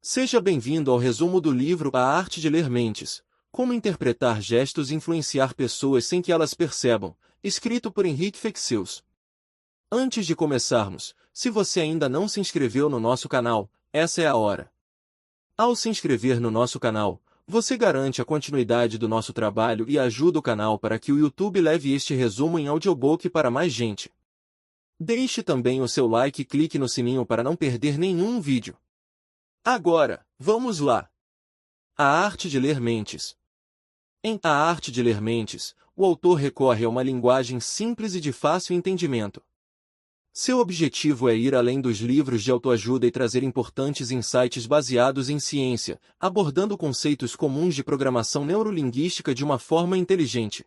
Seja bem-vindo ao resumo do livro A Arte de Ler Mentes, Como Interpretar Gestos e Influenciar Pessoas Sem Que Elas Percebam, escrito por Henrique Fexeus. Antes de começarmos, se você ainda não se inscreveu no nosso canal, essa é a hora. Ao se inscrever no nosso canal, você garante a continuidade do nosso trabalho e ajuda o canal para que o YouTube leve este resumo em audiobook para mais gente. Deixe também o seu like e clique no sininho para não perder nenhum vídeo. Agora, vamos lá! A Arte de Ler Mentes. Em A Arte de Ler Mentes, o autor recorre a uma linguagem simples e de fácil entendimento. Seu objetivo é ir além dos livros de autoajuda e trazer importantes insights baseados em ciência, abordando conceitos comuns de programação neurolinguística de uma forma inteligente.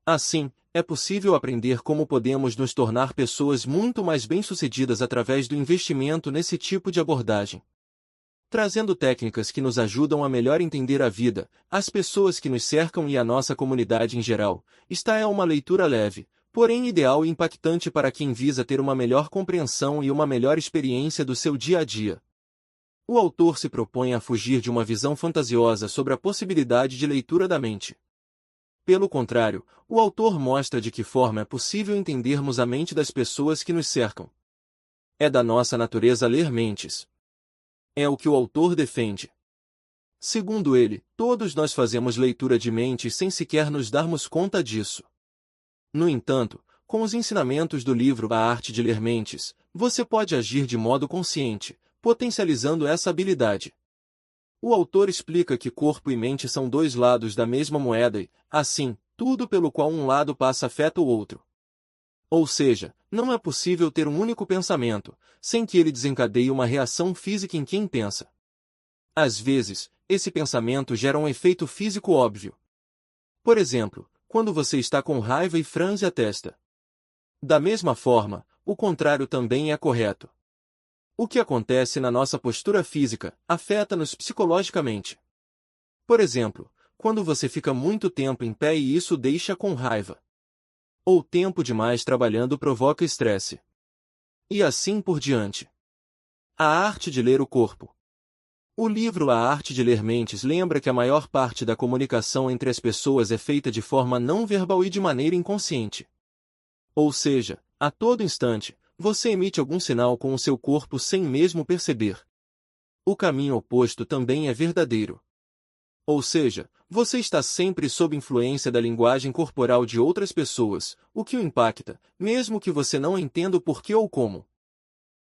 Assim, é possível aprender como podemos nos tornar pessoas muito mais bem-sucedidas através do investimento nesse tipo de abordagem. Trazendo técnicas que nos ajudam a melhor entender a vida, as pessoas que nos cercam e a nossa comunidade em geral, esta é uma leitura leve, porém ideal e impactante para quem visa ter uma melhor compreensão e uma melhor experiência do seu dia a dia. O autor se propõe a fugir de uma visão fantasiosa sobre a possibilidade de leitura da mente. Pelo contrário, o autor mostra de que forma é possível entendermos a mente das pessoas que nos cercam. É da nossa natureza ler mentes. É o que o autor defende. Segundo ele, todos nós fazemos leitura de mentes sem sequer nos darmos conta disso. No entanto, com os ensinamentos do livro A Arte de Ler Mentes, você pode agir de modo consciente, potencializando essa habilidade. O autor explica que corpo e mente são dois lados da mesma moeda e, assim, tudo pelo qual um lado passa afeta o outro. Ou seja, não é possível ter um único pensamento, sem que ele desencadeie uma reação física em quem pensa. Às vezes, esse pensamento gera um efeito físico óbvio. Por exemplo, quando você está com raiva e franze a testa. Da mesma forma, o contrário também é correto. O que acontece na nossa postura física afeta-nos psicologicamente. Por exemplo, quando você fica muito tempo em pé e isso deixa com raiva. Ou tempo demais trabalhando provoca estresse. E assim por diante. A Arte de Ler o Corpo. O livro A Arte de Ler Mentes lembra que a maior parte da comunicação entre as pessoas é feita de forma não verbal e de maneira inconsciente. Ou seja, a todo instante, você emite algum sinal com o seu corpo sem mesmo perceber. O caminho oposto também é verdadeiro. Ou seja, você está sempre sob influência da linguagem corporal de outras pessoas, o que o impacta, mesmo que você não entenda o porquê ou como.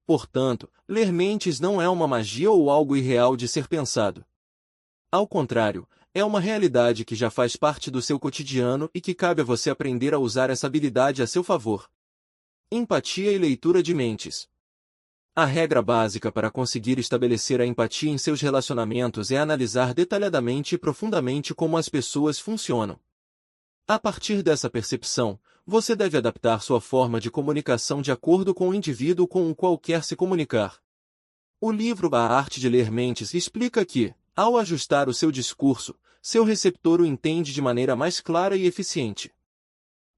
Portanto, ler mentes não é uma magia ou algo irreal de ser pensado. Ao contrário, é uma realidade que já faz parte do seu cotidiano e que cabe a você aprender a usar essa habilidade a seu favor. Empatia e leitura de mentes. A regra básica para conseguir estabelecer a empatia em seus relacionamentos é analisar detalhadamente e profundamente como as pessoas funcionam. A partir dessa percepção, você deve adaptar sua forma de comunicação de acordo com o indivíduo com o qual quer se comunicar. O livro A Arte de Ler Mentes explica que, ao ajustar o seu discurso, seu receptor o entende de maneira mais clara e eficiente.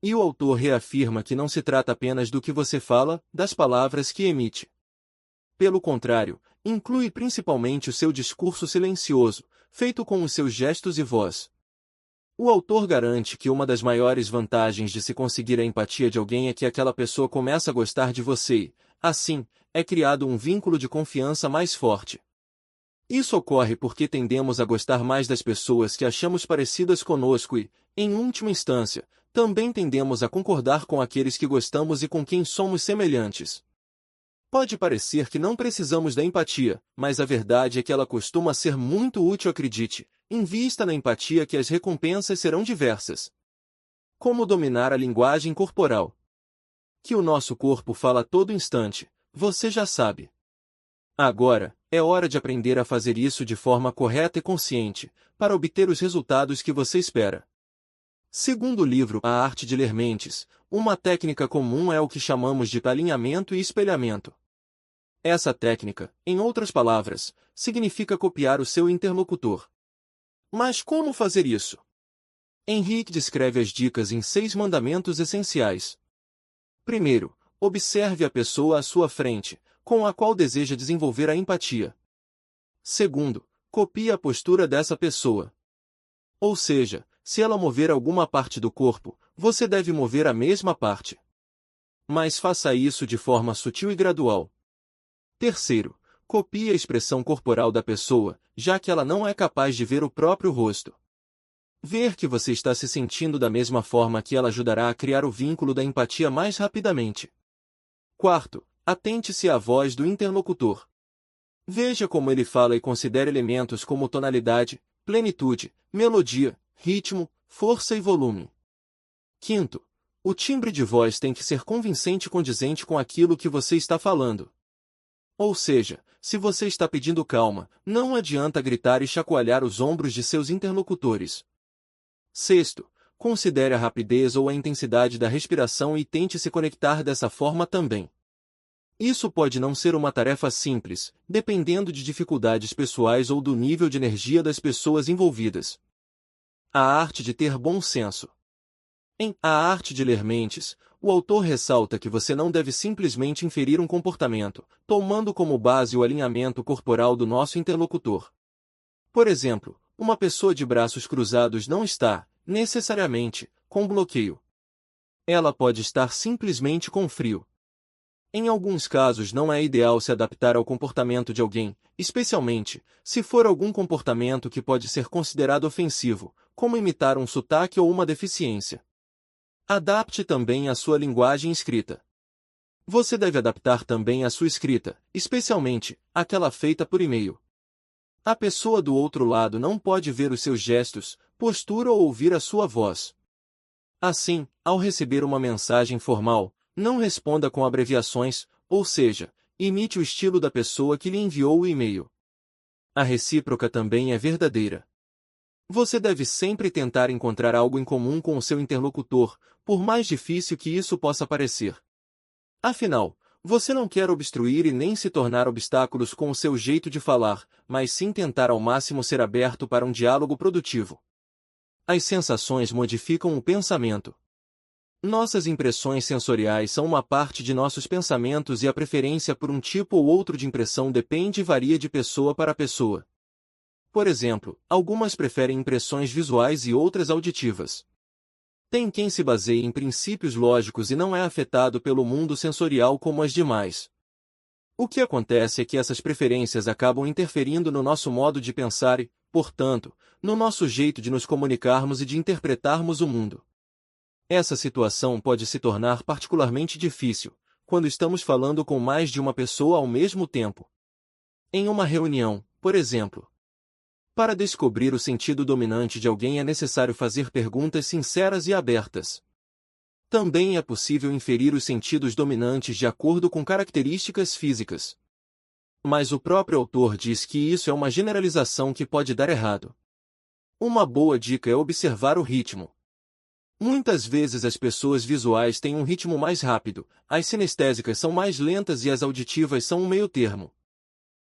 E o autor reafirma que não se trata apenas do que você fala, das palavras que emite. Pelo contrário, inclui principalmente o seu discurso silencioso, feito com os seus gestos e voz. O autor garante que uma das maiores vantagens de se conseguir a empatia de alguém é que aquela pessoa começa a gostar de você e, assim, é criado um vínculo de confiança mais forte. Isso ocorre porque tendemos a gostar mais das pessoas que achamos parecidas conosco e, em última instância, também tendemos a concordar com aqueles que gostamos e com quem somos semelhantes. Pode parecer que não precisamos da empatia, mas a verdade é que ela costuma ser muito útil, acredite. Invista na empatia que as recompensas serão diversas. Como dominar a linguagem corporal? Que o nosso corpo fala a todo instante, você já sabe. Agora, é hora de aprender a fazer isso de forma correta e consciente, para obter os resultados que você espera. Segundo o livro A Arte de Ler Mentes, uma técnica comum é o que chamamos de alinhamento e espelhamento. Essa técnica, em outras palavras, significa copiar o seu interlocutor. Mas como fazer isso? Henrique descreve as dicas em 6 mandamentos essenciais. Primeiro, observe a pessoa à sua frente, com a qual deseja desenvolver a empatia. Segundo, copie a postura dessa pessoa. Ou seja, se ela mover alguma parte do corpo, você deve mover a mesma parte. Mas faça isso de forma sutil e gradual. Terceiro, copie a expressão corporal da pessoa, já que ela não é capaz de ver o próprio rosto. Ver que você está se sentindo da mesma forma que ela ajudará a criar o vínculo da empatia mais rapidamente. Quarto, atente-se à voz do interlocutor. Veja como ele fala e considere elementos como tonalidade, plenitude, melodia, ritmo, força e volume. Quinto, o timbre de voz tem que ser convincente e condizente com aquilo que você está falando. Ou seja, se você está pedindo calma, não adianta gritar e chacoalhar os ombros de seus interlocutores. Sexto, considere a rapidez ou a intensidade da respiração e tente se conectar dessa forma também. Isso pode não ser uma tarefa simples, dependendo de dificuldades pessoais ou do nível de energia das pessoas envolvidas. A arte de ter bom senso. Em A Arte de Ler Mentes, o autor ressalta que você não deve simplesmente inferir um comportamento, tomando como base o alinhamento corporal do nosso interlocutor. Por exemplo, uma pessoa de braços cruzados não está, necessariamente, com bloqueio. Ela pode estar simplesmente com frio. Em alguns casos não é ideal se adaptar ao comportamento de alguém, especialmente se for algum comportamento que pode ser considerado ofensivo, como imitar um sotaque ou uma deficiência. Adapte também a sua linguagem escrita. Você deve adaptar também a sua escrita, especialmente aquela feita por e-mail. A pessoa do outro lado não pode ver os seus gestos, postura ou ouvir a sua voz. Assim, ao receber uma mensagem formal, não responda com abreviações, ou seja, imite o estilo da pessoa que lhe enviou o e-mail. A recíproca também é verdadeira. Você deve sempre tentar encontrar algo em comum com o seu interlocutor, por mais difícil que isso possa parecer. Afinal, você não quer obstruir e nem se tornar obstáculos com o seu jeito de falar, mas sim tentar ao máximo ser aberto para um diálogo produtivo. As sensações modificam o pensamento. Nossas impressões sensoriais são uma parte de nossos pensamentos e a preferência por um tipo ou outro de impressão depende e varia de pessoa para pessoa. Por exemplo, algumas preferem impressões visuais e outras auditivas. Tem quem se baseie em princípios lógicos e não é afetado pelo mundo sensorial como as demais. O que acontece é que essas preferências acabam interferindo no nosso modo de pensar e, portanto, no nosso jeito de nos comunicarmos e de interpretarmos o mundo. Essa situação pode se tornar particularmente difícil, quando estamos falando com mais de uma pessoa ao mesmo tempo. Em uma reunião, por exemplo. Para descobrir o sentido dominante de alguém é necessário fazer perguntas sinceras e abertas. Também é possível inferir os sentidos dominantes de acordo com características físicas. Mas o próprio autor diz que isso é uma generalização que pode dar errado. Uma boa dica é observar o ritmo. Muitas vezes as pessoas visuais têm um ritmo mais rápido, as sinestésicas são mais lentas e as auditivas são um meio-termo.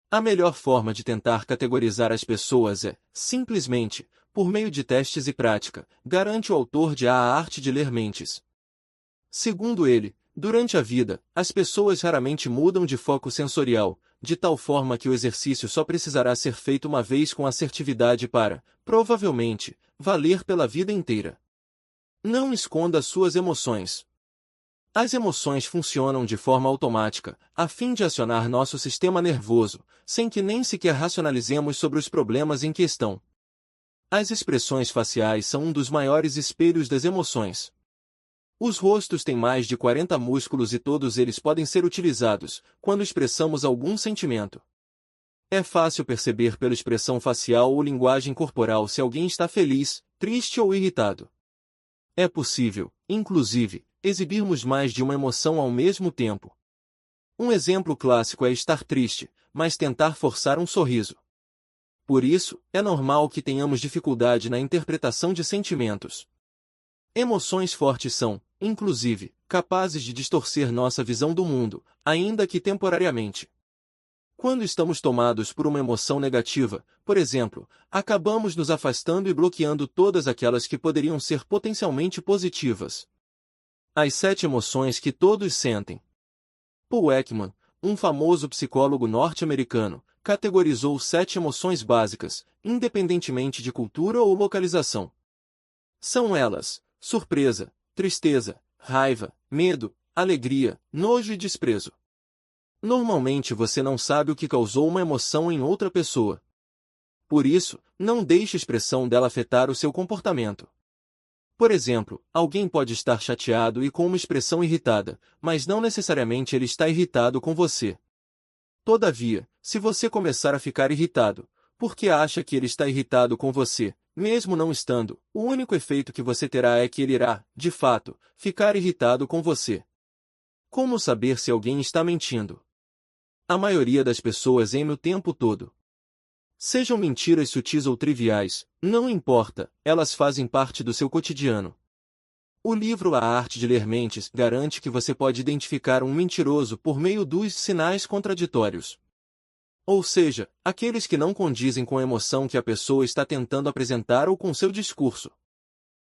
A melhor forma de tentar categorizar as pessoas é, simplesmente, por meio de testes e prática, garante o autor de A Arte de Ler Mentes. Segundo ele, durante a vida, as pessoas raramente mudam de foco sensorial, de tal forma que o exercício só precisará ser feito uma vez com assertividade para, provavelmente, valer pela vida inteira. Não esconda suas emoções. As emoções funcionam de forma automática, a fim de acionar nosso sistema nervoso, sem que nem sequer racionalizemos sobre os problemas em questão. As expressões faciais são um dos maiores espelhos das emoções. Os rostos têm mais de 40 músculos e todos eles podem ser utilizados, quando expressamos algum sentimento. É fácil perceber pela expressão facial ou linguagem corporal se alguém está feliz, triste ou irritado. É possível, inclusive, exibirmos mais de uma emoção ao mesmo tempo. Um exemplo clássico é estar triste, mas tentar forçar um sorriso. Por isso, é normal que tenhamos dificuldade na interpretação de sentimentos. Emoções fortes são, inclusive, capazes de distorcer nossa visão do mundo, ainda que temporariamente. Quando estamos tomados por uma emoção negativa, por exemplo, acabamos nos afastando e bloqueando todas aquelas que poderiam ser potencialmente positivas. As 7 emoções que todos sentem. Paul Ekman, um famoso psicólogo norte-americano, categorizou 7 emoções básicas, independentemente de cultura ou localização. São elas: surpresa, tristeza, raiva, medo, alegria, nojo e desprezo. Normalmente você não sabe o que causou uma emoção em outra pessoa. Por isso, não deixe a expressão dela afetar o seu comportamento. Por exemplo, alguém pode estar chateado e com uma expressão irritada, mas não necessariamente ele está irritado com você. Todavia, se você começar a ficar irritado, porque acha que ele está irritado com você, mesmo não estando, o único efeito que você terá é que ele irá, de fato, ficar irritado com você. Como saber se alguém está mentindo? A maioria das pessoas eme o tempo todo. Sejam mentiras sutis ou triviais, não importa, elas fazem parte do seu cotidiano. O livro A Arte de Ler Mentes garante que você pode identificar um mentiroso por meio dos sinais contraditórios. Ou seja, aqueles que não condizem com a emoção que a pessoa está tentando apresentar ou com seu discurso.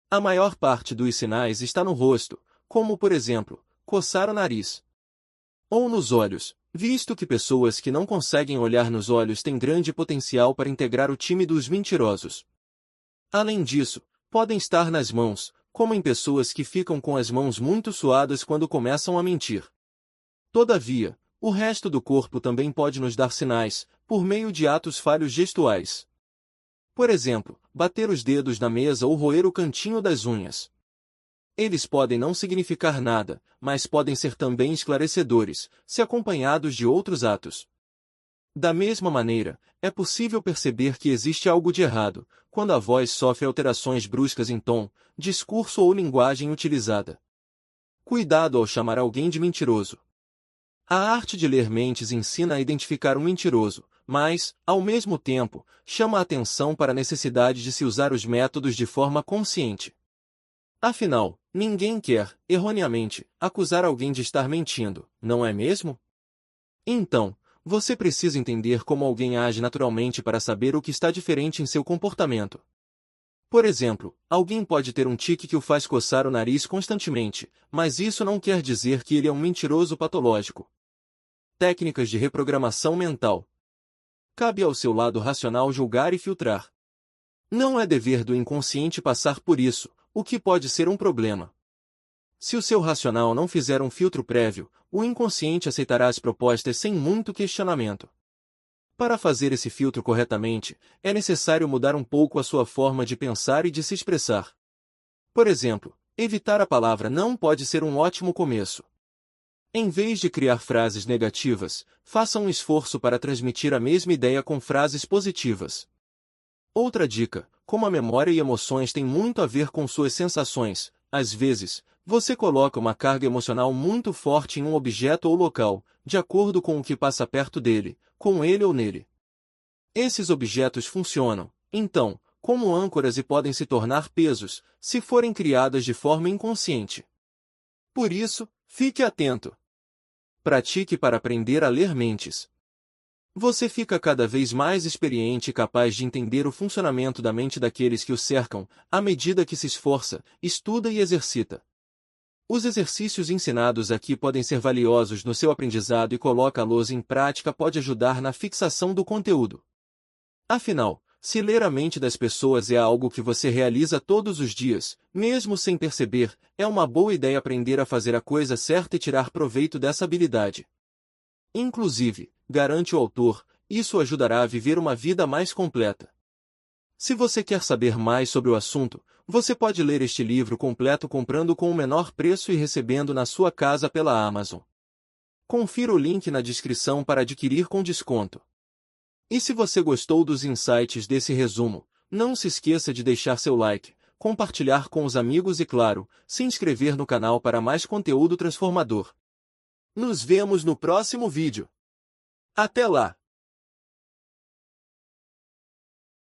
A maior parte dos sinais está no rosto, como por exemplo, coçar o nariz. Ou nos olhos, visto que pessoas que não conseguem olhar nos olhos têm grande potencial para integrar o time dos mentirosos. Além disso, podem estar nas mãos, como em pessoas que ficam com as mãos muito suadas quando começam a mentir. Todavia, o resto do corpo também pode nos dar sinais, por meio de atos falhos gestuais. Por exemplo, bater os dedos na mesa ou roer o cantinho das unhas. Eles podem não significar nada, mas podem ser também esclarecedores, se acompanhados de outros atos. Da mesma maneira, é possível perceber que existe algo de errado, quando a voz sofre alterações bruscas em tom, discurso ou linguagem utilizada. Cuidado ao chamar alguém de mentiroso. A arte de ler mentes ensina a identificar um mentiroso, mas, ao mesmo tempo, chama a atenção para a necessidade de se usar os métodos de forma consciente. Afinal, ninguém quer, erroneamente, acusar alguém de estar mentindo, não é mesmo? Então, você precisa entender como alguém age naturalmente para saber o que está diferente em seu comportamento. Por exemplo, alguém pode ter um tique que o faz coçar o nariz constantemente, mas isso não quer dizer que ele é um mentiroso patológico. Técnicas de reprogramação mental. Cabe ao seu lado racional julgar e filtrar. Não é dever do inconsciente passar por isso, o que pode ser um problema. Se o seu racional não fizer um filtro prévio, o inconsciente aceitará as propostas sem muito questionamento. Para fazer esse filtro corretamente, é necessário mudar um pouco a sua forma de pensar e de se expressar. Por exemplo, evitar a palavra não pode ser um ótimo começo. Em vez de criar frases negativas, faça um esforço para transmitir a mesma ideia com frases positivas. Outra dica: como a memória e emoções têm muito a ver com suas sensações, às vezes, você coloca uma carga emocional muito forte em um objeto ou local, de acordo com o que passa perto dele, com ele ou nele. Esses objetos funcionam, então, como âncoras e podem se tornar pesos, se forem criadas de forma inconsciente. Por isso, fique atento. Pratique para aprender a ler mentes. Você fica cada vez mais experiente e capaz de entender o funcionamento da mente daqueles que o cercam, à medida que se esforça, estuda e exercita. Os exercícios ensinados aqui podem ser valiosos no seu aprendizado e colocá-los em prática pode ajudar na fixação do conteúdo. Afinal, se ler a mente das pessoas é algo que você realiza todos os dias, mesmo sem perceber, é uma boa ideia aprender a fazer a coisa certa e tirar proveito dessa habilidade. Inclusive, garante o autor, isso ajudará a viver uma vida mais completa. Se você quer saber mais sobre o assunto, você pode ler este livro completo comprando com o menor preço e recebendo na sua casa pela Amazon. Confira o link na descrição para adquirir com desconto. E se você gostou dos insights desse resumo, não se esqueça de deixar seu like, compartilhar com os amigos e, claro, se inscrever no canal para mais conteúdo transformador. Nos vemos no próximo vídeo. Até lá!